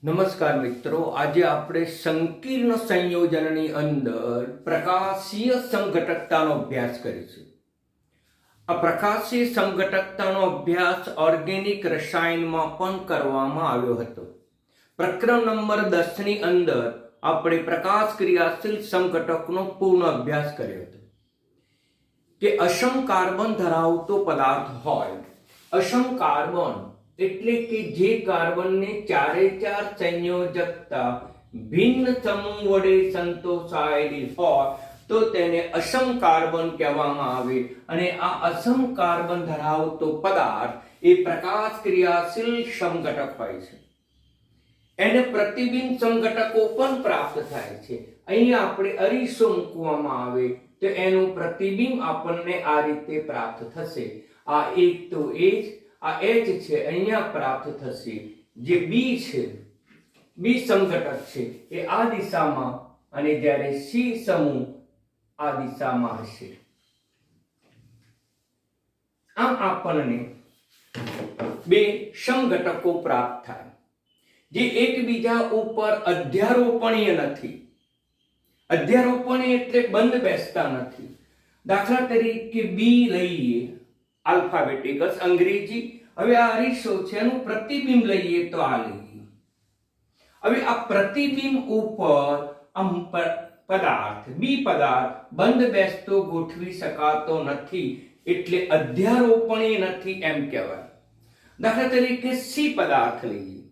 નમસ્કાર મિત્રો, આજે આપણે સંકીર્ણ સંયોજનની અંદર પ્રકાશીય સંઘટકતાનો અભ્યાસ કરીશું. આ પ્રકાશીય સંઘટકતાનો અભ્યાસ ઓર્ગેનિક રસાયણમાં પણ કરવામાં આવ્યો હતો. પ્રકરણ નંબર 10 ની અંદર આપણે પ્રકાશ ક્રિયાશીલ સંઘટકનો પૂર્ણ અભ્યાસ કર્યો હતો કે અસમ કાર્બન ધરાવતો પદાર્થ હોય. અસમ કાર્બન એટલે કે જે કાર્બનને ચારે ચાર સંયોજકતા ભિન્ન સમૂહ વડે સંતોષાયેલી હોય તો તેને અસમ કાર્બન કહેવામાં આવે. અને આ અસમ કાર્બન ધરાવતો પદાર્થ એ પ્રકાશ ક્રિયાશીલ સંઘટક હોય છે. એને પ્રતિબિંબ સંઘટકો પણ પ્રાપ્ત થાય છે. અહીંયા આપણે અરીસો મૂકવામાં આવે તો એનું પ્રતિબિંબ આપણને આ રીતે પ્રાપ્ત થશે. આ એક તો એ જ, આ H છે, અહીંયા પ્રાપ્ત થશે. જે B છે, B સંઘટક છે, એ આ દિશામાં, અને જ્યારે C સમૂહ આ દિશામાં હશે. આમ આપણને બે સંઘટકો પ્રાપ્ત થાય જે એકબીજા ઉપર અધ્યારોપણીય નથી. અધ્યારોપણીય એટલે બંધ બેસતા નથી. દાખલા તરીકે B લઈએ, આલ્ફાબેટિકસ અંગ્રેજી. હવે આ અરીસો છે, એનું પ્રતિબિંબ લઈએ તો આ લઈએ. હવે આ પ્રતિબિંબ ઉપર પદાર્થ B પદાર્થ બંધ બેસતો ગોઠવી શકાતો નથી, એટલે અધ્યારોપણીય નથી એમ કહેવાય. દાખલા તરીકે C પદાર્થ લઈએ,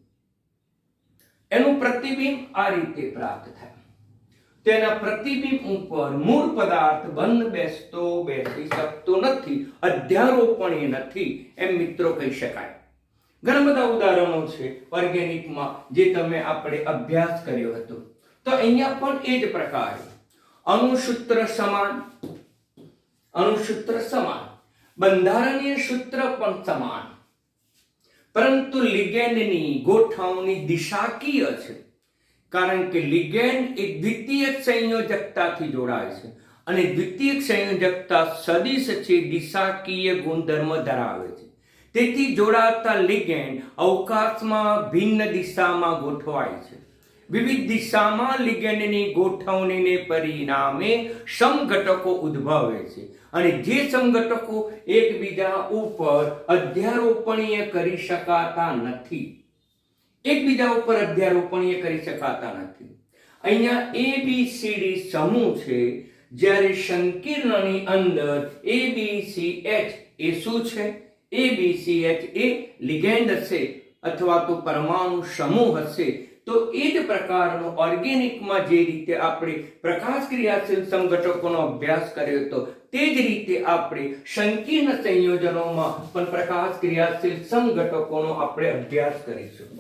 એનું પ્રતિબિંબ આ રીતે પ્રાપ્ત થાય. તેના પ્રતિબિંબ ઉપર મૂળ પદાર્થ બંધ બેસી શકતો નથી, અધ્યારોપણીય નથી એમ મિત્રો કહી શકાય. ઘણા બધા ઉદાહરણો છે ઓર્ગેનિકમાં જે આપણે અભ્યાસ કર્યો હતો. તો અહીંયા પણ એ જ પ્રકારે અણુસૂત્ર સમાન, બંધારણીય સૂત્ર પણ સમાન, પરંતુ લિગેન્ડની ગોઠવણી દિશાકીય છે. કારણ કે લિગેન્ડ એક દ્વિતીયક સંયોજકતાથી જોડાય છે, અને દ્વિતીયક સંયોજકતા સદિશ છે, દિશાકીય ગુણધર્મ ધરાવે છે. તેથી જોડાતા લિગેન્ડ અવકાશમાં ભિન્ન દિશામાં ગોઠવાય છે. વિવિધ દિશામાં લિગેન્ડની ગોઠવણીને પરિણામે સમઘટકો ઉદ્ભવે છે, અને જે સમઘટકો એકબીજા ઉપર અધ્યારોપણીય કરી શકાતા નથી. અહીંયા ABCD સમૂહ છે, જ્યારે સંકીર્ણની અંદર ABCH એ શું છે? ABCH એ લિગેન્ડ હશે અથવા તો પરમાણુ સમૂહ હશે. તો એ જ પ્રકારનો ઓર્ગેનિકમાં જે રીતે આપણે પ્રકાશ ક્રિયાશીલ સંઘટકોનો અભ્યાસ કર્યો હતો, તે જ રીતે આપણે સંકીર્ણ સંયોજનોમાં પણ પ્રકાશ ક્રિયાશીલ સંઘટકોનો આપણે અભ્યાસ કરીશું.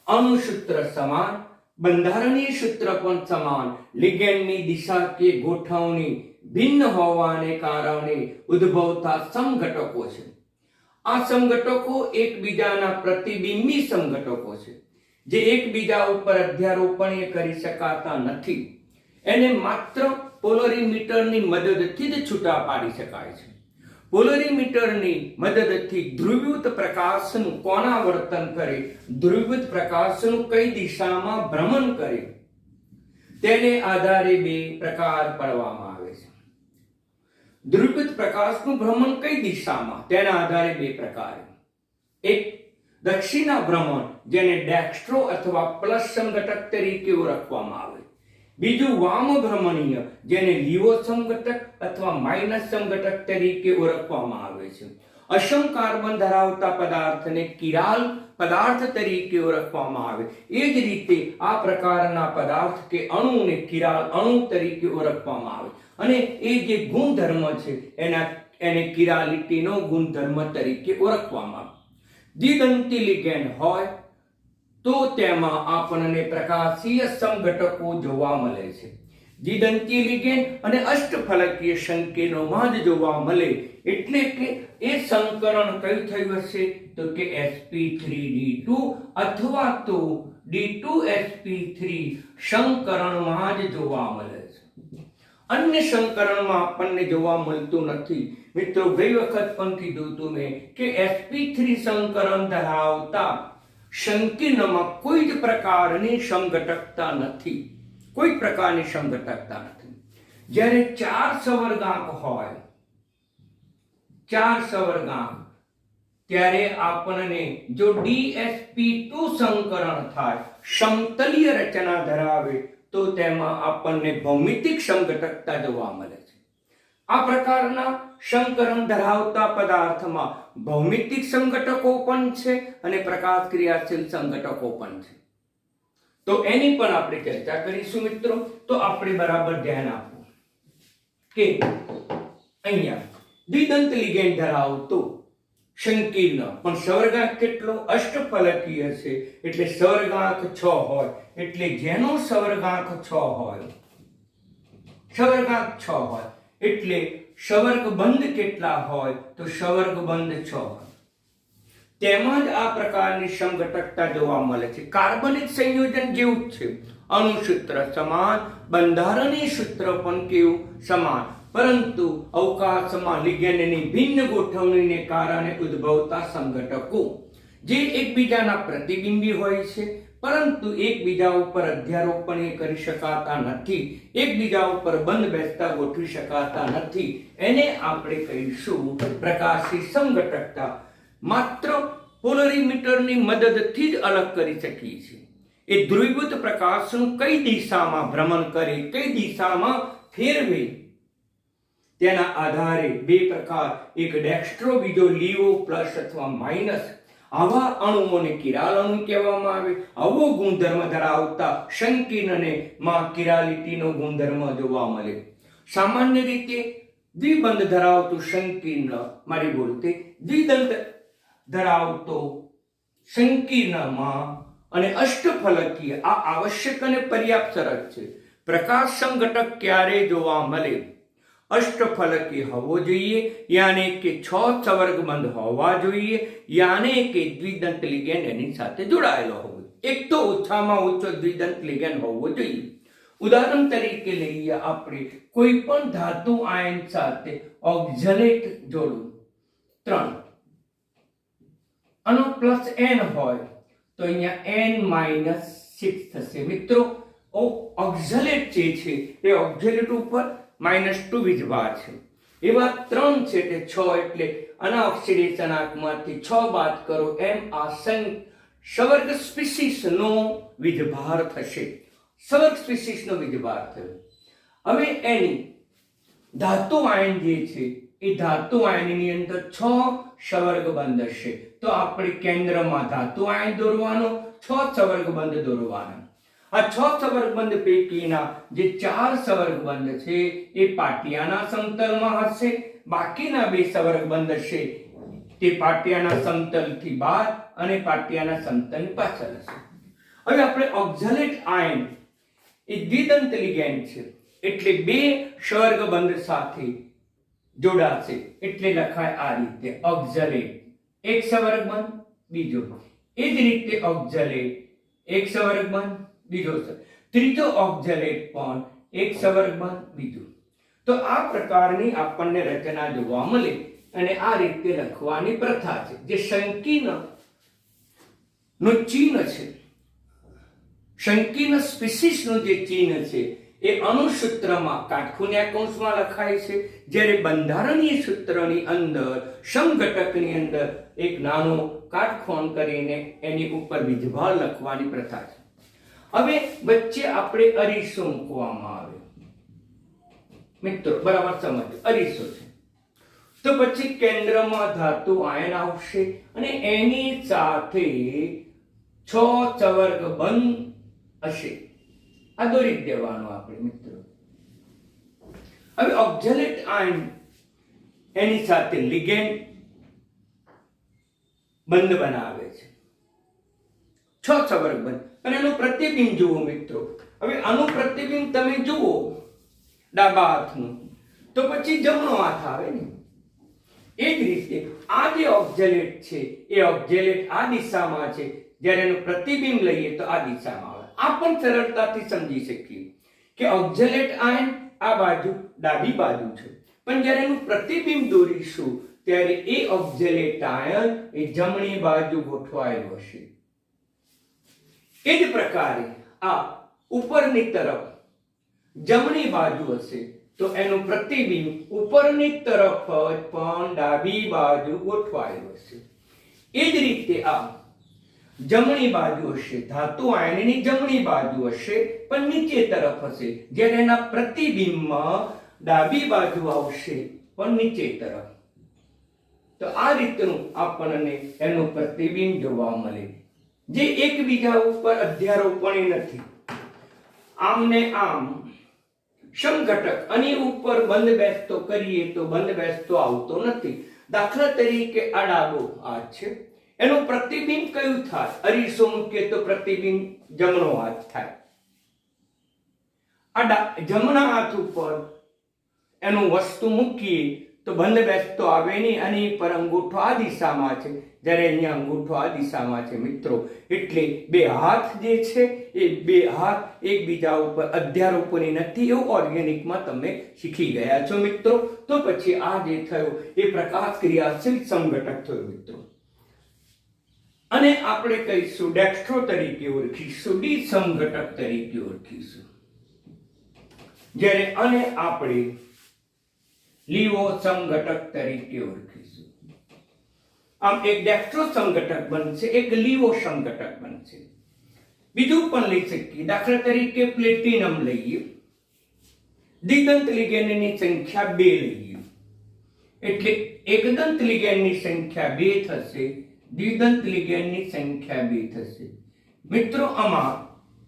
અણુસૂત્ર સમાન, બંધારણીય સૂત્ર પણ સમાન, લિગેન્ડની દિશાકીય ગોઠવણી ભિન્ન હોવાને કારણે ઉદ્ભવતા સમઘટકો છે. આ સમઘટકો એકબીજાના પ્રતિબિંબી સમઘટકો છે, જે એકબીજા ઉપર અધ્યારોપણીય કરી શકાતા નથી. એને માત્ર પોલરીમીટરની મદદથી જ છૂટા પાડી શકાય છે. પોલરીમીટરની મદદથી ધ્રુવીકૃત પ્રકાશનું કોણાવર્તન કરે, ધ્રુવીકૃત પ્રકાશનું કઈ દિશામાં ભ્રમણ કરે, તેને આધારે બે પ્રકાર પાડવામાં આવે છે. ધ્રુવીકૃત પ્રકાશનું ભ્રમણ કઈ દિશામાં, તેના આધારે બે પ્રકાર. એક દક્ષિણા ભ્રમણ, જેને ડેક્સ્ટ્રો અથવા પ્લસ સંઘટક તરીકે ઓળખવામાં આવે. બીજું વામ ભ્રમણીય, જેને લીવો સંઘટક અથવા માઇનસ સંઘટક તરીકે ઓળખવામાં આવે છે. અસમ કાર્બન ધરાવતા પદાર્થને કિરાલ પદાર્થ તરીકે ઓળખવામાં આવે. એ જ રીતે આ પ્રકારના પદાર્થ કે અણુને કિરાલ અણુ તરીકે ઓળખવામાં આવે. અને એ જે ગુણધર્મ છે એને કિરાલિટીનો ગુણધર્મ તરીકે ઓળખવામાં આવે. દ્વિદંતી લિગેન્ડ હોય તો તેમાં આપણને પ્રકાશીય સમઘટકો જોવા મળે છે. દ્વિદંતી લિગેન્ડ અને અષ્ટફલકીય સંકેતોમાં જ જોવા મળે. એટલે કે એ સંકરણ કયું થયું હશે તો કે sp3d2 અથવા તો d2sp3 સંકરણમાં જ જોવા મળે છે. અન્ય સંકરણમાં આપણને જોવા મળતું નથી. મિત્રો, ગઈ વખત પણ કીધું હતું મેં કે sp3 સંકરણ ધરાવતા સંકીર્ણમાં કોઈ જ પ્રકારની સમઘટકતા નથી, કોઈ પ્રકારની સમઘટકતા નથી. જ્યારે 4 સવર્ગાંક હોય, 4 સવર્ગાંક, ત્યારે આપણને જો DsP2 સંકરણ થાય, સમતલીય રચના ધરાવે, તો તેમાં આપણને ભૌમિતિક સમઘટકતા જોવા મળે છે. આ પ્રકારના સંકરણ ધરાવતા પદાર્થમાં ભૌમિતિક સંઘટકો પણ છે અને પ્રકાશ ક્રિયાશીલ સંઘટકો પણ છે. તો એની પણ આપણે ચર્ચા કરીશું મિત્રો. તો આપણે બરાબર ધ્યાન આપવું કે અહીંયા દ્વિદંત લિગેન્ડ ધરાવતો સંકીર્ણ પણ સવર્ગાંક કેટલો? અષ્ટફલકીય છે, એટલે સવર્ગાંક 6 હોય. એટલે જેનો સવર્ગાંક 6 હોય, સવર્ગાંક 6 હોય, એટલે સવર્ગ બંધ કેટલા હોય? તો સવર્ગ બંધ 6 હોય. તેમજ આ પ્રકારની સમઘટકતા જોવા મળે છે. કાર્બનિક સંયોજન જેવું જ છે, અણુસૂત્ર સમાન, બંધારણીય સૂત્ર પણ કેવું? સમાન. પરંતુ અવકાશમાં લિગેન્ડની ભિન્ન ગોઠવણીને કારણે ઉદ્ભવતા સંઘટકો જે એકબીજાના પ્રતિબિંબી હોય છે, પરંતુ એકબીજા ઉપર અધ્યારોપણ કરી શકાતા નથી, એકબીજા ઉપર બંધ બેસતા ગોઠવી શકાતા નથી, એને આપણે કહીશું પ્રકાશી સમઘટકતા. માત્ર પોલરીમીટરની મદદથી જ અલગ કરી શકીએ છીએ. એ ધ્રુવીભૂત પ્રકાશનું કઈ દિશામાં ભ્રમણ કરે, કઈ દિશામાં ફેરવે, તેના આધારે બે પ્રકાર, એક ડેક્સ્ટ્રો, બીજો લીવો, પ્લસ અથવા માઇનસ, આવા અણુઓને કિરાલ અણુ કહેવામાં આવે. આવો ગુણધર્મ ધરાવતા સંકીર્ણને માં કિરાલિટીનો ગુણધર્મ જોવા મળે. સામાન્ય રીતે દ્વિબંધ ધરાવતું સંકીર્ણ, મારી બોલતે દ્વિદંત ધરાવતો સંકીર્ણમાં અને અષ્ટફલકીય આ આવશ્યક અને પર્યાપ્ત શરત છે. પ્રકાશ સંઘટક ક્યારે જોવા મળે? અષ્ટફલકી હોવો જોઈએ, યાને કે 6 સવર્ગબંધ હોવા જોઈએ, યાને કે દ્વિદંત લિગેન્ડ એની સાથે જોડાયેલો હોવો જોઈએ. એક તો ઓછામાં ઓછો દ્વિદંત લિગેન્ડ હોવો જોઈએ. ઉદાહરણ તરીકે લઈએ આપણે કોઈ પણ ધાતુ આયન સાથે ઓક્ઝલેટ જોડવું 3, આનો પ્લસ n હોય તો અહીંયા n-6 થશે. મિત્રો ઓક્ઝલેટ જે છે એ ઓક્ઝલેટ ઉપર -2 વીજભાર છે. એવા 3 છે તે 6, એટલે આના ઓક્સિડેશનાંકમાંથી 6 બાદ કરો એમ આ સવર્ગ સ્પીસીસનો વીજભાર થશે. સવર્ગ સ્પીસીસનો વીજભાર થયો. હવે એની ધાતુ આયન જે છે એ ધાતુ આયનની અંદર 6 સવર્ગબંધ હશે. તો આપણે કેન્દ્રમાં ધાતુ આયન દોરવાનો, 6 સવર્ગબંધ દોરવાના. આ 6 સવર્ગબંધ પૈકીના જે 4 સવર્ગબંધ છે એ પાટિયાના સમતલમાં હશે, બાકીના 2 સવર્ગબંધ હશે તે પાટિયાના સમતલથી બહાર અને પાટિયાના સમતલની પાછળ હશે. હવે આપણે ઓક્ઝલેટ આયન એ દ્વિદંત લિગેન્ડ છે, એટલે 2 સવર્ગબંધ સાથે જોડાશે, એટલે લખાય આ રીતે ઓક્ઝલેટ, એક સવર્ગબંધ, બીજો. એ જ રીતે ઓક્ઝલેટ, એક સવર્ગબંધ, બીજો, ત્રીજો ઓક્ઝલેટ પણ એક સવર્ગબંધ, બીજો. તો આ પ્રકારની આપણને રચના જોવા મળે અને આ રીતે લખવાની પ્રથા છે. જે સંકીર્ણ નું ચિહ્ન છે, સંકીર્ણ સ્પીસીસનું જે ચિહ્ન છે એ અણુસૂત્રમાં કાટખૂણ્યા કૌંસમાં લખાય છે, જ્યારે બંધારણીય સૂત્રની અંદર સમઘટકની અંદર એક નાનો કાટખૂણ કરીને એની ઉપર વીજભાર લખવાની પ્રથા છે. હવે વચ્ચે આપણે અરીસો મૂકવામાં આવે. મિત્રો બરાબર સમજો, અરીસો છે તો પછી કેન્દ્રમાં ધાતુ આયન આવશે અને એની સાથે 6 સવર્ગબંધ હશે. આ દોરી દેવાનો આપણે મિત્રો. હવે ઓક્ઝલેટ આયન એની સાથે લિગેન્ડ બંધ બનાવે છે, 6 સવર્ગબંધ. અને એનું પ્રતિબિંબ જુઓ મિત્રો. હવે આનું પ્રતિબિંબ તમે જુઓ ડાબા હાથનું, તો પછી જમણો હાથ આવે ને. એ જ રીતે આ જે ઓક્ઝલેટ છે એ ઓક્ઝલેટ આ દિશામાં છે, જ્યારે એનું પ્રતિબિંબ લઈએ તો આ દિશામાં આવે. આ પણ સરળતાથી સમજી શકીએ કે ઓક્ઝલેટ આયન આ બાજુ ડાબી બાજુ છે, પણ જ્યારે એનું પ્રતિબિંબ દોરીશું ત્યારે એ ઓક્ઝલેટ આયન એ જમણી બાજુ ગોઠવાયેલો હશે. એ જ પ્રકારે આ ઉપરની તરફ જમણી બાજુ હશે તો એનું પ્રતિબિંબ ઉપરની તરફ જ પણ ડાબી બાજુ ગોઠવાયેલું હશે. એ જ રીતે આ જમણી બાજુ હશે, ધાતુ આયનની જમણી બાજુ હશે પણ નીચે તરફ હશે, જ્યારે એના પ્રતિબિંબમાં ડાબી બાજુ આવશે પણ નીચે તરફ. તો આ રીતનું આપણને એનું પ્રતિબિંબ જોવા મળે, જે એકબીજા ઉપર અધ્યારોપણી નથી. આમ ને આમ સમઘટક આની ઉપર બંધ બેસતો કરીએ તો બંધ બેસતો આવતો નથી. દાખલા તરીકે આ ડાબો હાથ છે, એનું પ્રતિબિંબ કયું થાય? અરીસો મૂકીએ તો પ્રતિબિંબ જમણો હાથ થાય. આ જમણા હાથ ઉપર એનું વસ્તુ મૂકીએ તો બંધ બેસતો આવે નહીં, અને પર અંગૂઠો આ દિશામાં છે, જ્યારે અહીંયા અંગૂઠો આ દિશામાં છે મિત્રો. એટલે બે હાથ જે છે એ બે હાથ એકબીજા ઉપર અધ્યારોપણી નથી, એવું ઓર્ગેનિકમાં તમે શીખી ગયા છો મિત્રો. તો પછી આ જે થયો એ પ્રકાશ ક્રિયાશીલ સમઘટક થયો મિત્રો. અને આપણે કહીશું ડેક્સ્ટ્રો તરીકે ઓળખીશું, ડી સમઘટક તરીકે ઓળખીશું, જ્યારે અને આપણે લીવો સમઘટક તરીકે ઓળખીશું. આમ એક ડેક્સ્ટ્રો સમઘટક બનશે, એક લીવો સમઘટક બનશે. બીજું પણ લઈ શકીએ, દાખલા તરીકે પ્લેટિનમ લઈએ, દ્વિદંત લિગેન્ડની સંખ્યા 2 લઈએ, એટલે એકદંત લિગેન્ડની સંખ્યા 2 થશે, દ્વિદંત લિગેન્ડની સંખ્યા 2 થશે. મિત્રો આમાં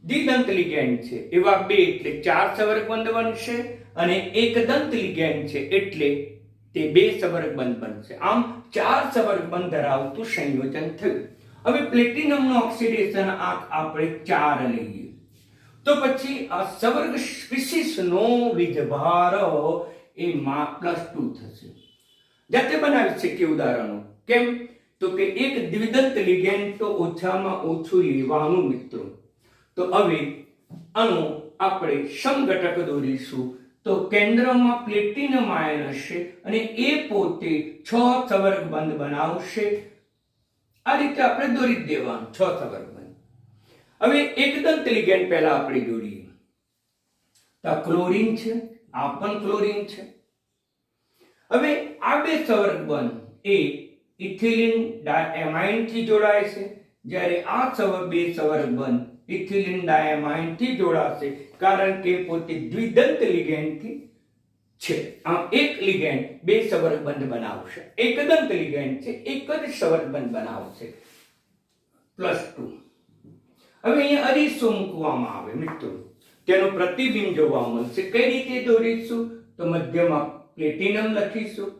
દ્વિદંત લિગેન્ડ છે એવા 2 એટલે 4 સવર્ગબંધ બનશે, અને એકદંત લિગેન્ડ છે એટલે તે 2 સવર્ગબંધ બનશે. આમ 4 સવર્ગબંધ ધરાવતું સંયોજન થયું. હવે પ્લેટિનમનો ઓક્સિડેશન આંક આપણે 4 લઈએ તો પછી આ સવર્ગ સ્પીસીસનો વીજભાર એ +2 થશે. જાતે બનાવી શકીએ ઉદાહરણો. કેમ? તો કે એક દ્વિદંત લિગેન્ડ તો ઓછામાં ઓછું લેવાનું મિત્રો. તો હવે આનું આપણે સમઘટક દોરીશું. તો કેન્દ્રમાં પ્લેટિનમ આયન હશે અને એ પોતે 6 સવર્ગબંધ બનાવશે. આ રીતે આપણે દોરી દેવાનું 6 સવર્ગબંધ. હવે એકદંત લિગેન્ડ પહેલા આપણે જોડીએ. તો આ ક્લોરીન છે, આ પણ ક્લોરીન છે. હવે આ 2 સવર્ગબંધ એ ઇથિલિન ડાયમાઇન થી જોડાય છે, જ્યારે આ 2 સવર્ગબંધ ઇથિલિન ડાયમાઇન થી જોડાશે, કારણ કે પોતે દ્વિદંત લિગેન્ડ થી છે. આમ એક લિગેન્ડ 2 સવર્ગબંધ બનાવશે, એકદંત લિગેન્ડ છે એક જ સવર્ગબંધ બનાવશે +2. હવે અહીંયા અરીસો મૂકવામાં આવે મિત્રો, તેનું પ્રતિબિંબ જોવા મળશે. કઈ રીતે દોરીશું? તો મધ્યમાં પ્લેટિનમ લખીશું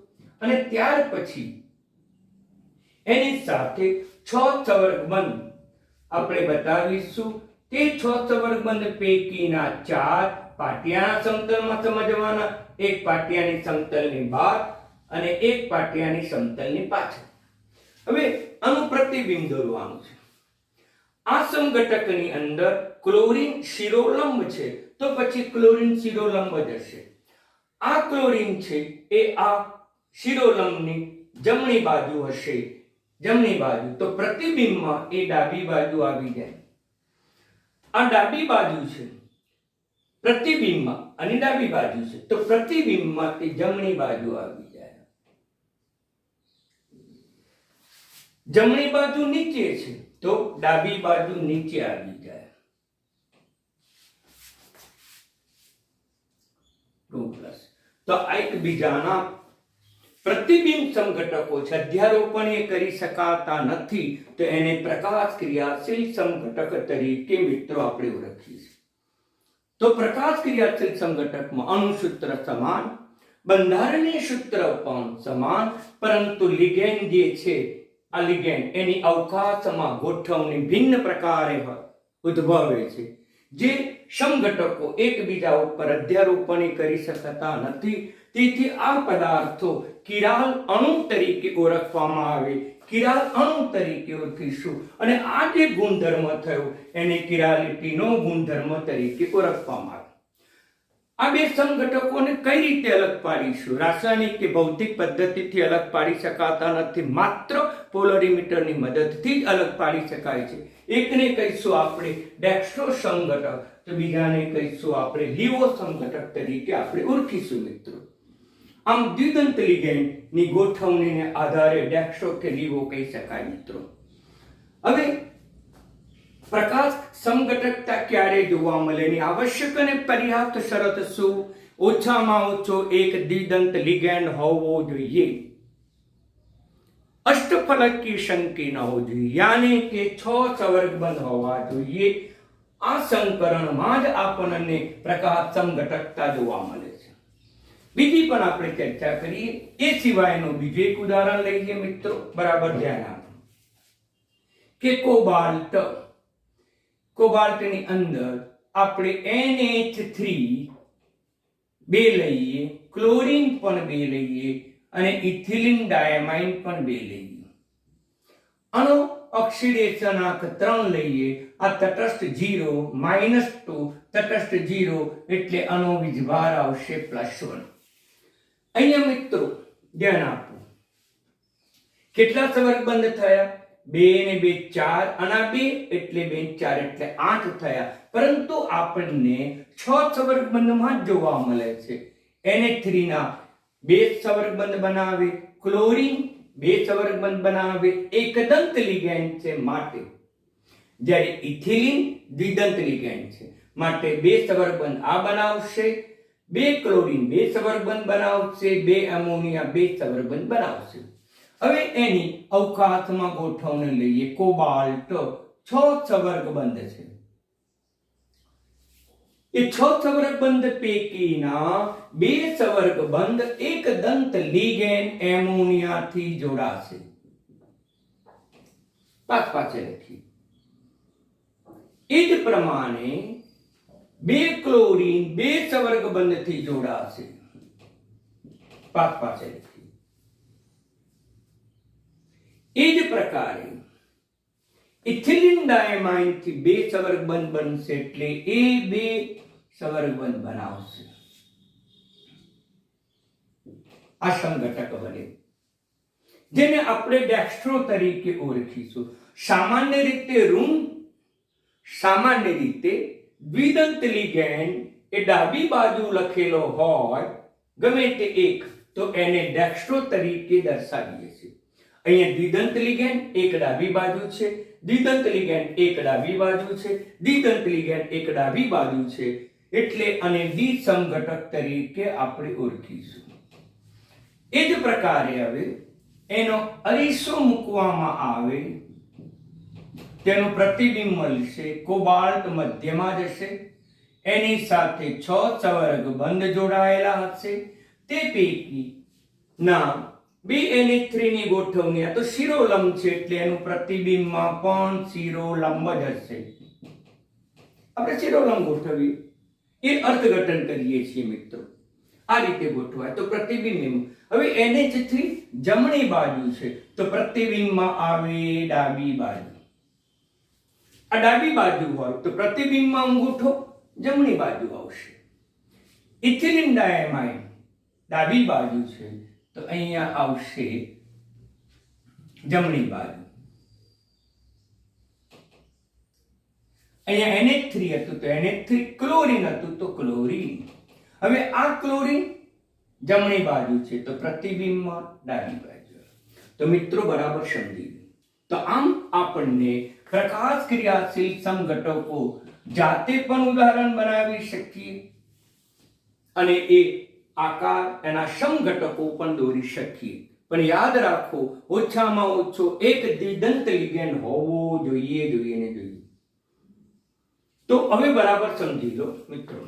અને ત્યાર પછી એની સાથે 6 સવર્ગબંધ આપણે બતાવીશું. તે 6 સવર્ગબંધ પૈકીના 4 પાટિયાના સમતલમાં સમજવાના, એક પાટિયાની સમતલની બહાર અને એક પાટિયાની સમતલની પાછળ. હવે આનું પ્રતિબિંબ દોરવાનું છે. આ સમઘટકની અંદર ક્લોરીન શિરોલંબ છે તો પછી ક્લોરીન શિરોલંબ જ હશે. આ ક્લોરીન છે એ આ શિરોલંબની જમણી બાજુ હશે, જમણી બાજુ. તો પ્રતિબિંબમાં એ ડાબી બાજુ આવી જાય. આ ડાબી બાજુ છે પ્રતિબિંબમાં, અને ડાબી બાજુ છે તો પ્રતિબિંબમાં તે જમણી બાજુ આવી જાય. જમણી બાજુ નીચે છે તો ડાબી બાજુ નીચે આવી જાય. 2+. તો આ એકબીજાના પ્રતિબિંબ સમઘટકો છે, અધ્યારોપણ એ કરી શકાતા નથી, તો એને પ્રકાશ ક્રિયાશીલ સમઘટક તરીકે મિત્રો આપણે ઓળખીએ. તો પ્રકાશ ક્રિયાશીલ સમઘટકમાં અણુસૂત્ર સમાન, બંધારણીય સૂત્ર પણ સમાન, પરંતુ લિગેન્ડ જે છે આ લિગેન્ડ એની અવકાશમાં ગોઠવણી ભિન્ન પ્રકારે ઉદ્ભવે છે. જે સમઘટકો એકબીજા ઉપર અધ્યારોપણી કરી શકતા નથી, તેથી આ પદાર્થો કિરાલ અણુ તરીકે ઓળખવામાં આવે. કિરાલ અણુ તરીકે ઓળખીશું અને આ જે ગુણધર્મ થયો એને કિરાલિટીનો ગુણધર્મ તરીકે ઓળખવામાં આવે. આ બે સમઘટકોને કઈ રીતે અલગ પાડીશું? રાસાયણિક કે ભૌતિક પદ્ધતિથી અલગ પાડી શકાતા નથી, માત્ર પોલરીમીટરની મદદથી જ અલગ પાડી શકાય છે. એકને કહીશું આપણે ડેક્સ્ટ્રો સમઘટક, તો બીજાને કહીશું આપણે લીવો સમઘટક તરીકે આપણે ઓળખીશું મિત્રો. આમ દ્વિદંત લિગેન્ડની ગોઠવણીને આધારે ડેક્સ્ટ્રો કે લીવો કહી શકાય મિત્રો. હવે પ્રકાશ સમઘટકતા ક્યારે જોવા મળે? ની આવશ્યક અને પર્યાપ્ત શરત શું? ઓછામાં ઓછો એક દ્વિદંત લિગેન્ડ હોવો જોઈએ, અષ્ટફલકી શંકી ન હોવો જોઈએ, યાની કે 6 સંવર્ગબંધ હોવા જોઈએ. આ સંકરણમાં જ આપણને પ્રકાશ સમઘટકતા જોવા મળે છે. બીજી પણ આપણે ચર્ચા કરીએ. એ સિવાયનું બીજું એક ઉદાહરણ લઈએ મિત્રો, બરાબર ધ્યાન આપો કે કોબાલ્ટની અંદર આપણે NH3 બે લઈએ, ક્લોરીન પણ બે લઈએ અને ઇથિલિન ડાયમાઇન પણ બે લઈએ. અણુ ઓક્સિડેશનાંક 3 લઈએ. આ તટસ્થ 0 -2 તટસ્થ 0 એટલે અણુ વીજભાર આવશે +1. અહીંયા મિત્રો ધ્યાન આપો, કેટલા સંવર્ગબંધ થયા? 2 ને 2 4, અને 2 એટલે 2 4 એટલે 8 થયા. પરંતુ આપણને 6 સંવર્ગબંધમાં જ જોવા મળે છે. NH3 ના 2 સંવર્ગબંધ બનાવે, ક્લોરીન 2 સંવર્ગબંધ બનાવે, એકદંત લિગેન્ડ છે માટે, જ્યારે ઇથિલિન દ્વિદંત લિગેન્ડ છે માટે 2 સંવર્ગબંધ આ બનાવશે, 2 ક્લોરીન 2 સંવર્ગબંધ બનાવશે, 2 એમોનિયા 2 સંવર્ગબંધ બનાવશે. હવે એની અવકાશમાં ગોઠવણી લઈએ. કોબાલ્ટ 6 સંવર્ગબંધ છે. એ 6 સંવર્ગબંધ પૈકીના 2 સંવર્ગબંધ એકદંત લિગેન્ડ એમોનિયાથી જોડાશે. પાછે લખી. એ જ પ્રમાણે 2 ક્લોરીન 2 સંવર્ગબંધથી જોડાશે. પાછે લખી. એ જ પ્રકારે ઇથિલિન ડાયમાઇન થી 2 સંવર્ગબંધ બનશે એટલે એ 2 સંવર્ગબંધ બનાવશે. આ સમઘટક બને, જેને આપણે ડેક્સ્ટ્રો તરીકે ઓળખીશું. સામાન્ય રીતે દ્વિદંત લિગેન્ડ એ ડાબી બાજુ લખેલો હોય ગમે તે એક, તો એને ડેક્સ્ટ્રો તરીકે દર્શાવીએ છીએ. અહીંયા દ્વિદંત લિગેન્ડ એક ડાબી બાજુ છે, દ્વિદંત લિગેન્ડ એક ડાબી બાજુ છે, દ્વિદંત લિગેન્ડ એક ડાબી બાજુ છે, એટલે આને દ્વિસમઘટક તરીકે આપણે ઓળખીશું. એ જ પ્રકારે હવે એનો અરીસો મૂકવામાં આવે, તેનું પ્રતિબિંબ મળશે. કોબાલ્ટ મધ્યમાં જશે, એની સાથે 6 સંવર્ગબંધ જોડાયેલા હશે. તે પૈકી ના 2 NH3 ની ગોઠવણી, આ તો શિરોલંબ છે એટલે એનું પ્રતિબિંબમાં પણ શિરોલંબ જ હશે. આપણે શિરોલંબ ગોઠવીએ, એ અર્થઘટન કરીએ છીએ મિત્રો. આ રીતે ગોઠવાય તો પ્રતિબિંબ. હવે NH3 જમણી બાજુ છે તો પ્રતિબિંબમાં આવે ડાબી બાજુ. આ ડાબી બાજુ હોય તો પ્રતિબિંબમાં અંગૂઠો જમણી બાજુ આવશે. ઇથિલિન ડાયમાઇન ડાબી બાજુ છે તો અહીંયા આવશે જમણી બાજુ. અહીંયા NH3 હતું તો NH3, ક્લોરીન હતું તો ક્લોરીન. હવે આ ક્લોરીન જમણી બાજુ છે તો પ્રતિબિંબમાં ડાબી બાજુ. તો મિત્રો બરાબર સમજી લો. તો આમ આપણને પ્રકાશ ક્રિયાશીલ સમઘટકો જાતે પણ ઉદાહરણ બનાવી શકીએ અને એ આકાર એના સમઘટકો પણ દોરી શકીએ. પણ યાદ રાખો, ઓછામાં ઓછો એક દ્વિદંત લિગેન્ડ હોવો જોઈએ. તો હવે બરાબર સમજી લો મિત્રો.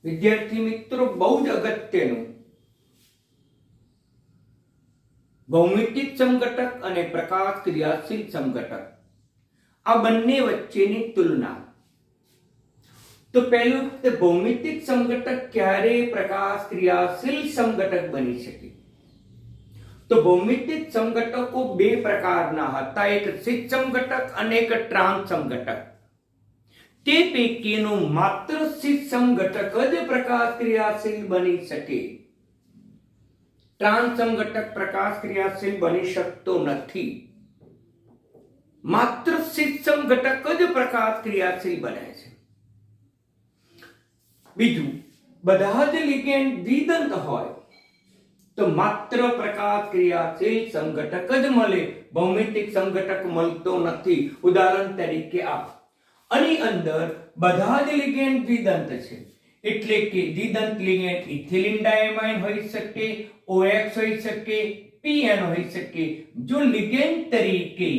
વિદ્યાર્થી મિત્રો, બહુ જ અગત્યનું, ભૌમિતિક સમઘટક અને પ્રકાશ ક્રિયાશીલ સમઘટક, આ બંને વચ્ચેની તુલના. તો પહેલું, તે ભૌમિતિક સમઘટક ક્યારે પ્રકાશ ક્રિયાશીલ સમઘટક બની શકે? તો ભૌમિતિક સમઘટકો બે પ્રકારના હતા, એક શીત સમઘટક અને એક ટ્રાન્સ સમઘટક. તે પૈકીનું માત્ર શીત સમઘટક જ પ્રકાશ ક્રિયાશીલ બની શકે. ટ્રાન્સ સમઘટક પ્રકાશ ક્રિયાશીલ બની શકતો નથી. માત્ર શીત સમઘટક જ પ્રકાશ ક્રિયાશીલ બને છે. બીજું, બધા જ લિગેન્ડ દ્વિદંત હોય તો માત્ર પ્રકાશ ક્રિયાશીલ સમઘટક જ મળે, ભૌમિતિક સમઘટક મળતો નથી. ઉદાહરણ તરીકે આની અંદર બધા જ લિગેન્ડ દ્વિદંત છે, એટલે કે દ્વિદંત લિગેન્ડ ઇથિલિન ડાયમાઇન હોઈ શકે, OX હોઈ શકે, PN હોઈ શકે. જો લિગેન્ડ તરીકે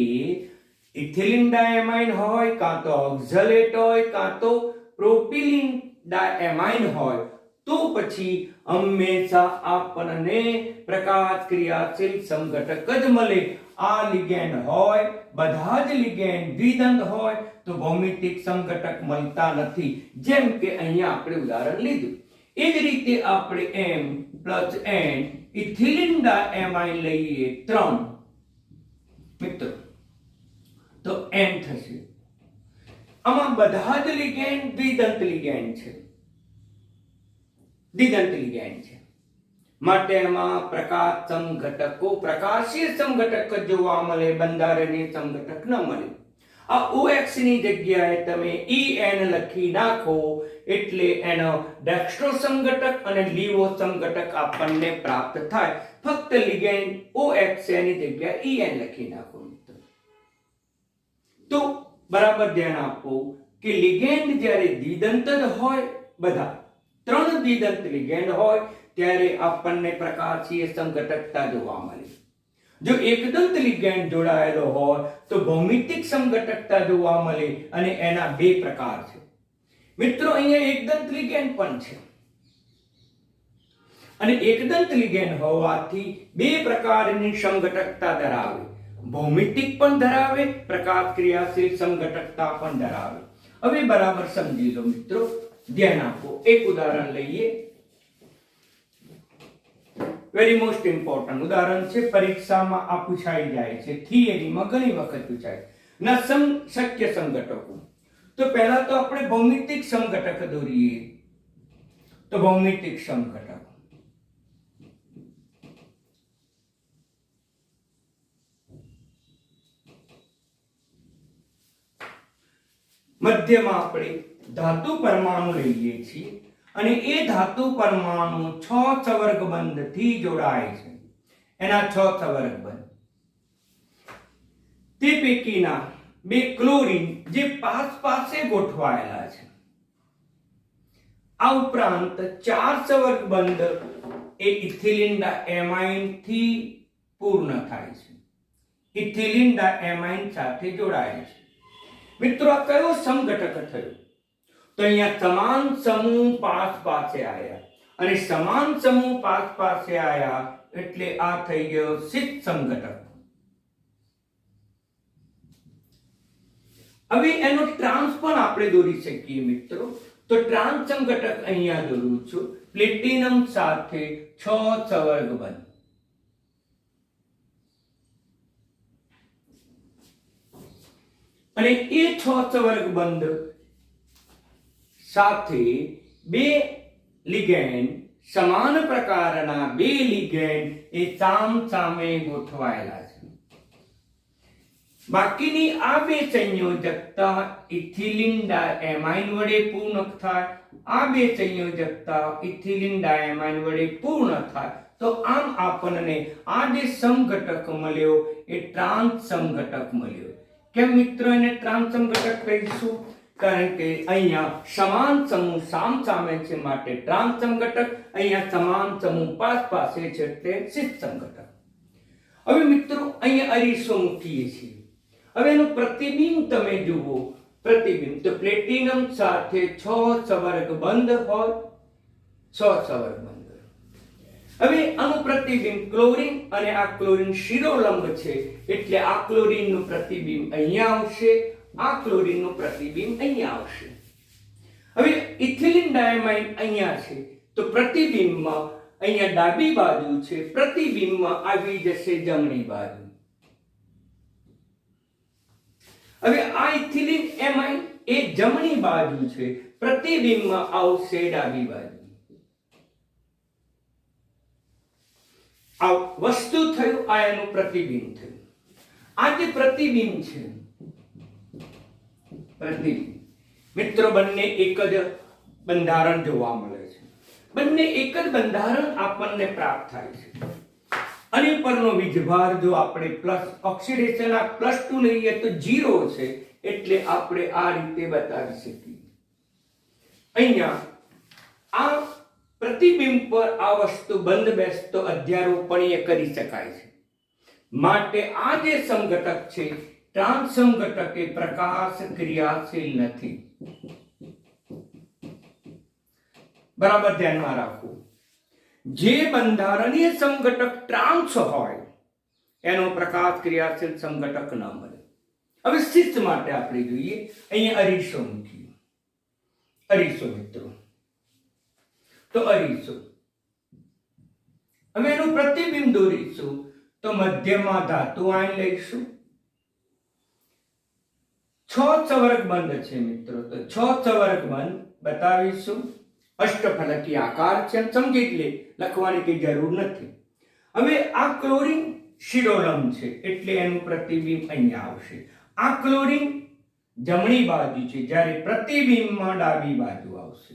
ઇથિલિન ડાયમાઇન હોય, કાં તો ઓક્ઝલેટ હોય, કાં તો પ્રોપિલિન ડાયમાઇન હોય, તો પછી હંમેશા આપણને પ્રકાશ ક્રિયાશીલ સમઘટક જ મળે. આ લિગેન્ડ હોય, બધા જ લિગેન્ડ દ્વિદંત હોય તો ભૌમિતિક સમઘટક મળતા નથી, જેમ કે અહીંયા આપણે ઉદાહરણ લીધું. એ જ રીતે આપણે M પ્લસ N ઇથિલિન ડાયમાઇન લઈએ 3 મિત્રો, તો N થશે. આમાં બધા જ લિગેન્ડ દ્વિદંત લિગેન્ડ છે, દ્વિદંત લિગેન્ડ છે, માટે એમાં પ્રકાશ સમઘટકો પ્રકાશીય સમઘટક જોવા મળે, બંધારણીય સમઘટક ન મળે. આ OX ની જગ્યાએ તમે EN લખી નાખો એટલે એનો ડેક્સ્ટ્રો સમઘટક અને લીવો સમઘટક આપણને પ્રાપ્ત થાય. ફક્ત લિગેન્ડ OX એની જગ્યાએ EN લખી નાખો. તો બરાબર ધ્યાન આપો કે લિગેન્ડ જ્યારે દ્વિદંત જ હોય, બધા 3 દ્વિદંત લિગેન્ડ હોય ત્યારે આપણને પ્રકાશીય સમઘટકતા જોવા મળે. જો એકદંત લિગેન્ડ જોડાયેલો હોય તો ભૌમિતિક સમઘટકતા જોવા મળે, અને એના બે પ્રકાર છે મિત્રો. અહીંયા એકદંત લિગેન્ડ પણ છે, અને એકદંત લિગેન્ડ હોવાથી બે પ્રકારની સમઘટકતા ધરાવે, ભૌમિતિક પણ ધરાવે, પ્રકાશ ક્રિયાશીલ સમઘટકતા પણ ધરાવે. હવે બરાબર સમજી લો મિત્રો, ધ્યાન આપો. એક ઉદાહરણ લઈએ, વેરી મોસ્ટ ઇમ્પોર્ટન્ટ ઉદાહરણ છે, પરીક્ષામાં આ પૂછાઈ જાય છે, થિયરીમાં ઘણી વખત પૂછાય ના શક્ય સમઘટકો. તો પહેલા તો આપણે ભૌમિતિક સમઘટક દોરીએ. તો ભૌમિતિક સમઘટક મધ્યમાં આપણે ધાતુ પરમાણુ લઈએ છીએ, અને એ ધાતુ પરમાણુ 6 સવર્ગબંધ થી જોડાય છે. એના 6 સવર્ગબંધ, તે પૈકીના 2 ક્લોરીન જે પાસે ગોઠવાયેલા છે. આ ઉપરાંત 4 સવર્ગબંધ એ ઇથિલિન ડાયમાઇન થી પૂર્ણ થાય છે, ઇથિલિન ડાયમાઇન સાથે જોડાય છે. મિત્રો આ કયો સમઘટક થયો? તો અહીંયા સમાન સમૂહ પાસે આયા, અને સમાન સમૂહ પાસે આયા એટલે આ થઈ ગયો શીત સમઘટક. હવે એનો ટ્રાન્સ પણ આપણે દોરી શકીએ મિત્રો. તો ટ્રાન્સ સમઘટક અહીંયા દોરું છું, પ્લેટિનમ સાથે 6 સવર્ગબંધ. અને એ 6 સવર્ગબંધ સાથે 2 લિગેન્ડ, સમાન પ્રકારના 2 લિગેન્ડ એ સામે ગોઠવાયેલા છે. બાકીની આ 2 સંયોજકતા ઇથિલિન ડાયમાઇન વડે પૂર્ણ થાય, આ 2 સંયોજકતા ઇથિલિન ડાયમાઇન વડે પૂર્ણ થાય. તો આમ આપણને આ જે સમઘટક મળ્યો એ ટ્રાન્સ સમઘટક મળ્યો. કેમ મિત્રો એને ટ્રાન્સ સમઘટક કહીશું? કારણ કે અહીંયા સમાન સમૂહ સામે છે માટે ટ્રાન્સ સમઘટક, અહીંયા સમાન સમૂહ પાસે છે એટલે શીત સમઘટક. હવે મિત્રો અહીંયા અરીસો મૂકીએ છીએ. હવે એનું પ્રતિબિંબ તમે જુઓ, પ્રતિબિંબ તો પ્લેટિનમ સાથે 6 સવર્ગબંધ હોય, 6 સવર્ગબંધ. હવે આનું પ્રતિબિંબ ક્લોરીન, અને આ ક્લોરીન શિરોલંબ છે એટલે આ ક્લોરીનનું પ્રતિબિંબ અહીંયા આવશે, આ ક્લોરીનનું પ્રતિબિંબ અહીંયા આવશે. હવે ઇથિલિન ડાયમાઇન અહીંયા છે તો પ્રતિબિંબમાં અહીંયા ડાબી બાજુ છે, પ્રતિબિંબમાં આવી જશે જમણી બાજુ. હવે આ ઇથિલિન એમાઇન એ જમણી બાજુ છે, પ્રતિબિંબમાં આવશે ડાબી બાજુ. આ વસ્તુ થયું, આ એનું પ્રતિબિંબ થયું. આ જે પ્રતિબિંબ છે, પ્રતિબિંબ મિત્રો બંને એક જ બંધારણ જોવા મળે છે. બંને એક જ બંધારણ આપણને પ્રાપ્ત થાય છે. અને પરનો વીજભાર જો આપણે પ્લસ ઓક્સિડેશન આ +2 લઈએ તો 0 છે, એટલે આપણે આ રીતે બતાવી શકીએ. અહીંયા આ પ્રતિબિંબ પર આ વસ્તુ બંધ બેસતો અધ્યારોપણીય કરી શકાય છે. માટે આ જે સમઘટક છે, ટ્રાન્સ સમઘટક એ પ્રકાશ ક્રિયાશીલ નથી. બરાબર ધ્યાનમાં રાખો. જે બંધારણીય સમઘટક ટ્રાન્સ હોય એનો પ્રકાશ ક્રિયાશીલ સમઘટક ન મળે. હવે શિસ્ત માટે આપણે જોઈએ, અહીંયા અરીસો મૂકીએ. અરીસો મિત્રો, તો અરીસો. હવે એનું પ્રતિબિંબ દોરીશું તો મધ્યમાં ધાતુ આયન લઈશું. 6 ચવર્ગ બંધ છે મિત્રો, તો 6 ચવર્ગ બંધ બતાવીશું. અષ્ટફલકી આકાર છે, સમજી લે, લખવાની કઈ જરૂર નથી. હવે આ ક્લોરીન શિરોલંબ છે, એટલે એનું પ્રતિબિંબ અહીંયા આવશે. આ ક્લોરીન જમણી બાજુ છે, જ્યારે પ્રતિબિંબમાં ડાબી બાજુ આવશે.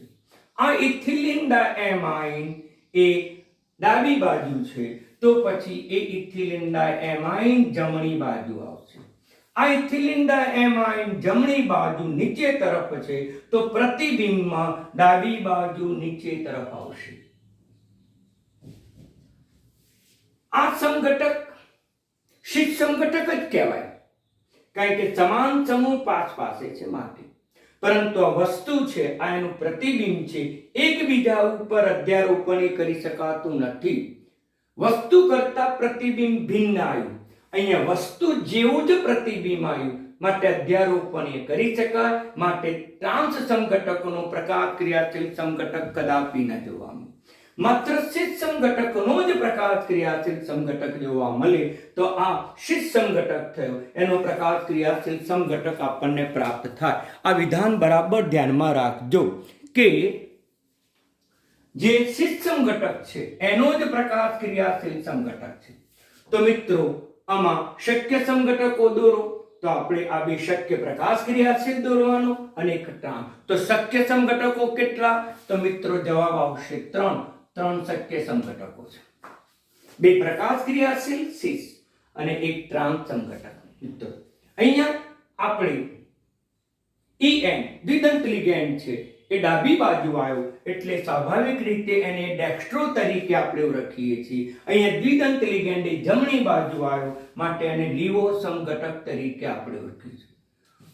આ ઇથિલિન ડાયએમાઇન એ ડાબી બાજુ છે, તો પછી એ ઇથિલિન ડાયએમાઇન જમણી બાજુ આવશે. આ ઇથિલિન ડાયએમાઇન જમણી બાજુ નીચે તરફ છે, તો પ્રતિબિંબમાં ડાબી બાજુ નીચે તરફ આવશે. આ સમઘટક શીત સમઘટક જ કહેવાય, કારણ કે સમાન સમૂહ પાસે છે માટે. પરંતુ આ વસ્તુ છે, આ એનું પ્રતિબિંબ છે, એકબીજા ઉપર અધ્યારોપણ કરી શકાતું નથી. વસ્તુ કરતા પ્રતિબિંબ ભિન્ન આવ્યું. અહીંયા વસ્તુ જેવું જ પ્રતિબિંબ આવ્યું, માટે અધ્યારોપણ કરી શકાય. માટે ટ્રાન્સ સમઘટકનો પ્રકાશ ક્રિયાશીલ સમઘટક કદાપી ન જોવા મળે. માત્ર શીત સમઘટકનો જ પ્રકાશ ક્રિયાશીલ સમઘટક જોવા મળે, તો આ શીત સમઘટક થયો, એનો પ્રકાશ ક્રિયાશીલ સમઘટક આપણને પ્રાપ્ત થાય. આ વિધાન બરાબર ધ્યાનમાં રાખજો કે જે શીત સમઘટક છે એનો જ પ્રકાશ ક્રિયાશીલ સમઘટક છે. તો મિત્રો આમાં શક્ય સમઘટકો દોરો, તો આપણે આ બે શક્ય પ્રકાશ ક્રિયાશીલ દોરવાનો અને એક ટ્રાન્સ. તો શક્ય સમઘટકો કેટલા? તો મિત્રો જવાબ આવશે 3. 3 શક્ય સમઘટકો છે. 2 પ્રકાશ ક્રિયાશીલ શીત અને એક ટ્રાન્સ સમઘટક. મિત્રો અહીંયા આપણે EN દ્વિદંત લિગેન્ડ છે એ ડાબી બાજુ આવ્યો, એટલે સ્વાભાવિક રીતે એને ડેક્સ્ટ્રો તરીકે આપણે ઓળખીએ છીએ. અહીંયા દ્વિદંત લિગેન્ડ એ જમણી બાજુ આવ્યો, માટે એને લીવો સમઘટક તરીકે આપણે ઓળખીશું.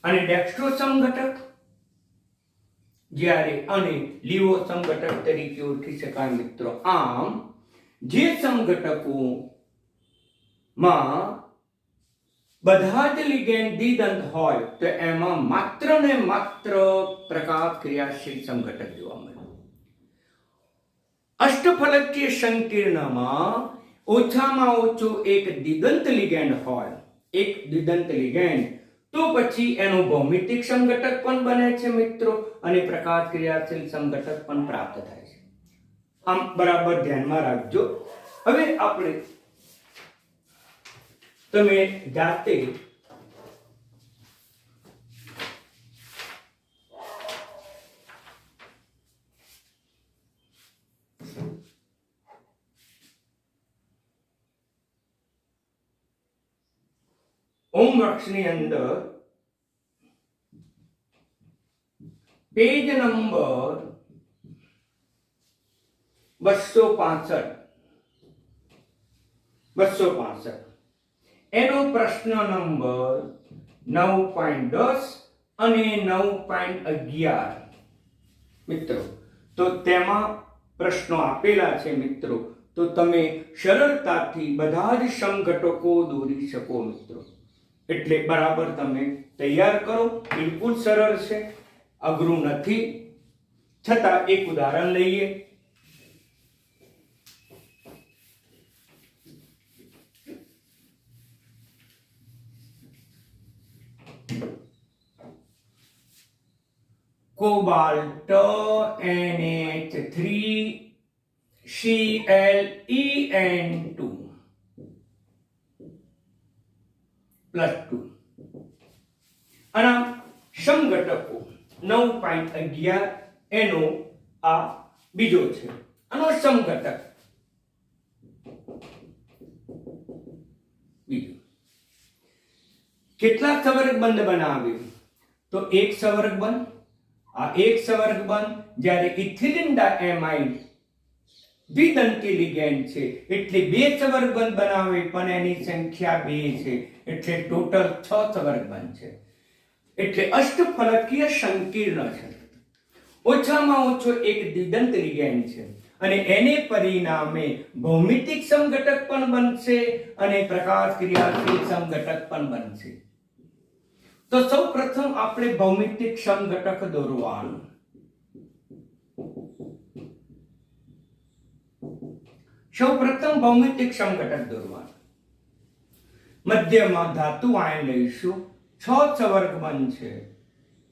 અને ડેક્સ્ટ્રો સમઘટક જ્યારે અને લીવો સમઘટક તરીકે ઓળખી શકાય મિત્રો. આમ જે સમઘટકોમાં બધા જ લિગેન્ડ દ્વિદંત હોય તો એમાં માત્ર ને માત્ર પ્રકાશ ક્રિયાશીલ સમઘટક જોવા મળે. અષ્ટફલકીય સંકીર્ણમાં ઓછામાં ઓછો એક દ્વિદંત લિગેન્ડ હોય, એક દ્વિદંત લિગેન્ડ, તો પછી એનો ભૌમિતિક સમઘટક પણ બને છે મિત્રો, અને પ્રકાશ ક્રિયાશીલ સમઘટક પણ પ્રાપ્ત થાય છે. આમ બરાબર ધ્યાનમાં રાખજો. હવે આપણે તમે જાતે હોમવર્ક્સની અંદર પેજ નંબર 265 એનો પ્રશ્ન નંબર 9.10 અને 9.11 મિત્રો, તો તેમાં પ્રશ્નો આપેલા છે મિત્રો. તો તમે સરળતાથી બધા જ સમઘટકો દોરી શકો મિત્રો. એટલે બરાબર તમે તૈયાર કરો. બિલકુલ સરળ છે, અઘરું નથી. છતાં એક ઉદાહરણ લઈએ. કોબાલ્ટ NH3Cl2 +2 અને સમઘટકો 9.11 એનો આ બીજો છે. આનો સમઘટક બીજો. કેટલા સવર્ગ બંધ બનાવ્યું? તો એક સવર્ગ બંધ. આ એક સવર્ગ બંધ જ્યારે ઇથિલિન ડાયમાઇન દ્વિદંતી લિગેન્ડ છે એટલે બે સવર્ગ બંધ બનાવે, પણ એની સંખ્યા 2 છે એટલે ટોટલ 6 સવર્ગ બંધ છે. એટલે અષ્ટફલકીય સંકીર્ણ છે. ઓછામાં ઓછો એક દ્વિદંત લિગેન્ડ છે અને એને પરિણામે ભૌમિતિક સમઘટક પણ બનશે અને પ્રકાશ ક્રિયાશીલ સમઘટક પણ બનશે. તો સૌપ્રથમ આપણે ભૌમિતિક સમઘટક દોરવાનું. સૌપ્રથમ ભૌમિતિક સમઘટક દોરવાનું. મધ્યમાં ધાતુ આયન લઈશું. 6 સવર્ગ બંધ છે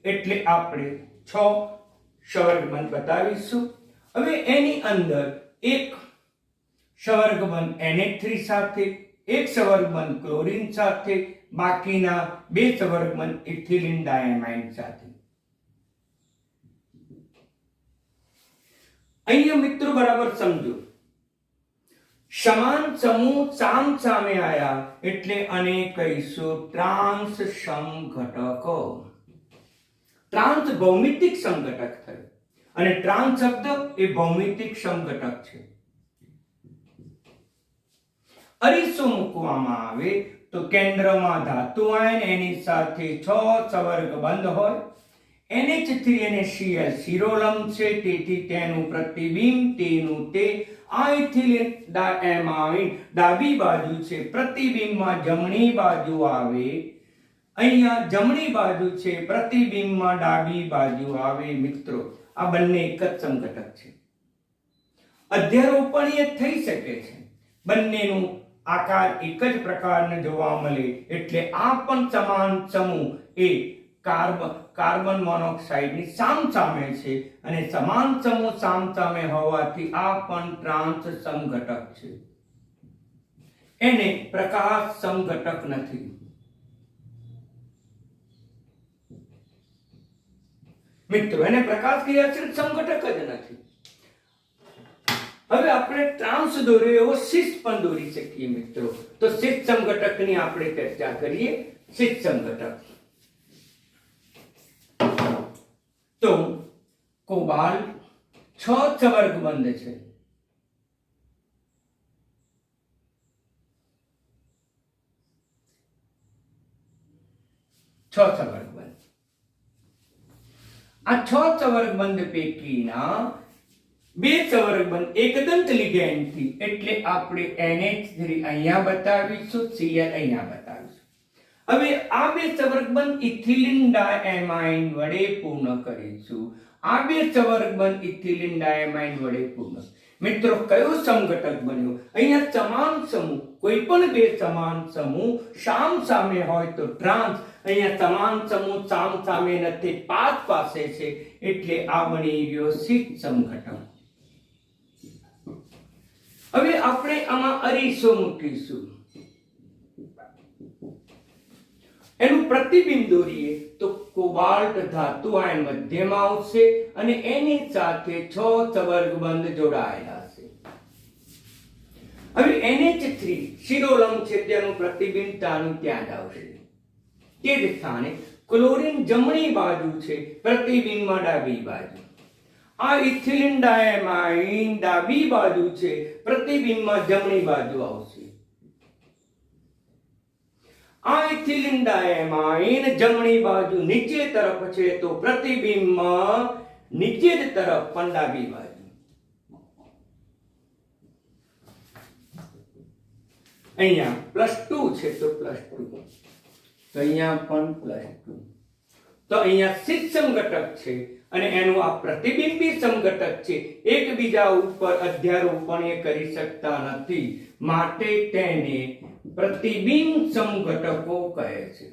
એટલે આપણે 6 સવર્ગ બંધ બતાવીશું. હવે એની અંદર એક સવર્ગ બંધ NH3 સાથે, એક સવર્ગ બંધ ક્લોરીન સાથે, બાકીના 2 સવર્ગ બંધ ઇથિલિન ડાયમાઇન સાથે. અહીંયા મિત્રો બરાબર સમજો. સમાન સમૂહ સામ સામે આયા એટલે આને કહીશું ટ્રાન્સ સમઘટક. ટ્રાન્સ ભૌમિતિક સમઘટક થયો અને ટ્રાન્સ શબ્દ એ ભૌમિતિક સમઘટક છે. અરીસો મૂકવામાં આવે તો કેન્દ્રમાં ધાતુ આયન, એની સાથે 6 સવર્ગ બંધ હોય. NH3 અને Cl શિરોલંબ છે તેથી તેનું પ્રતિબિંબ તેનું તે. આ ઇથિલિન ડાયમાઇન ડાબી બાજુ છે, પ્રતિબિંબમાં જમણી બાજુ આવે. અહીંયા જમણી બાજુ છે, પ્રતિબિંબમાં ડાબી બાજુ આવે. મિત્રો આ બંને એક જ સમઘટક છે. અધ્યારોપણીય થઈ શકે છે, બંનેનું આકાર એક જ પ્રકારનો જોવા મળે એટલે આ પણ સમાન સમૂહ એ કાર્બન મોનોક્સાઇડની સામસામે છે અને સમાન સમૂહ સામસામે હોવાથી આ પણ ટ્રાન્સ સમઘટક છે. એને પ્રકાશ સમઘટક નથી. મિત્રો એને પ્રકાશ ક્રિયાશીલ સમઘટક જ નથી. હવે આપણે ટ્રાન્સ દોર્યો એવો સિસ પણ દોરી શકીએ મિત્રો. તો સિસ સમઘટકની આપણે ચર્ચા કરીએ. સિસ સમઘટક તો કોબાલ્ટ 6 સવર્ગ બંધ છે. આ 6 સવર્ગ બંધ પૈકીના 2 સવર્ગ બંધ એકદંત લિગેન્ડ થી એટલે આપણે NH3 અહીંયા બતાવીશું, Cl અહીંયા બતાવીશું. હવે આ 2 સવર્ગ બંધ ઇથિલિન ડાયમાઇન વડે પૂર્ણ કરીશું. આ 2 સવર્ગ બંધ ઇથિલિન ડાયમાઇન વડે પૂર્ણ. મિત્રો કયો સમઘટક બન્યો? અહીંયા સમાન સમૂહ, કોઈ પણ 2 સમાન સમૂહ સામ સામે હોય તો ટ્રાન્સ. અહીંયા સમાન સમૂહ સામ સામે નથી, પાસ પાસે છે એટલે આ બની ગયો સિસ સમઘટક. હવે આપણે આમાં અરીસો મૂકીશું. એનું પ્રતિબિંબ દોરીએ તો કોબાલ્ટ ધાતુ આયન મધ્યમાં આવશે અને એની સાથે 6 સવર્ગ બંધ જોડાયેલા છે. હવે NH3 શિરોલંબ છે તેનું પ્રતિબિંબ ત્યાં જ આવશે. તે જ સ્થાને ક્લોરીન જમણી બાજુ છે, પ્રતિબિંબમાં ડાબી બાજુ. આ ઇથિલિન ડાયમાઇન ડાબી બાજુ છે, પ્રતિબિંબમાં જમણી બાજુ આવશે. આ ઇથિલિન ડાયમાઇન જમણી બાજુ નીચે તરફ છે તો પ્રતિબિંબમાં નીચે જ તરફ પણ ડાબી બાજુ. અહીંયા +2 છે તો +2, તો અહીંયા પણ +2. તો અહીંયા સિસ સમઘટક છે અને એનું આ પ્રતિબિંબી સમઘટક છે. એકબીજા ઉપર અધ્યારોપણ કરી શકતા નથી, માટે તેને પ્રતિબિંબ સમઘટકો કહે છે.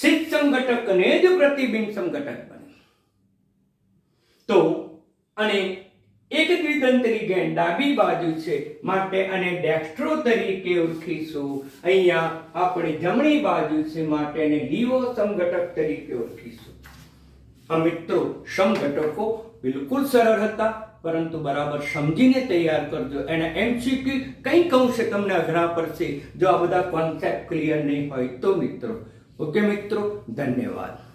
સિદ્ધ સમઘટકને જ પ્રતિબિંબ સમઘટક બને. તો અને એક દ્વિદંત લિગેન્ડ ડાબી બાજુ છે માટે આને ડેક્સ્ટ્રો તરીકે ઓળખીશું. અહીંયા આપણે જમણી બાજુ છે માટે એને લીવો સમઘટક તરીકે ઓળખીશું. આ મિત્રો સમઘટકો બિલકુલ સરળ હતા, પરંતુ બરાબર સમજીને તૈયાર કરજો. એના એમસીક્યુ કંઈક અંશે તમને અઘરા પડશે જો આ બધા કોન્સેપ્ટ ક્લિયર નહીં હોય તો મિત્રો. ઓકે મિત્રો, ધન્યવાદ.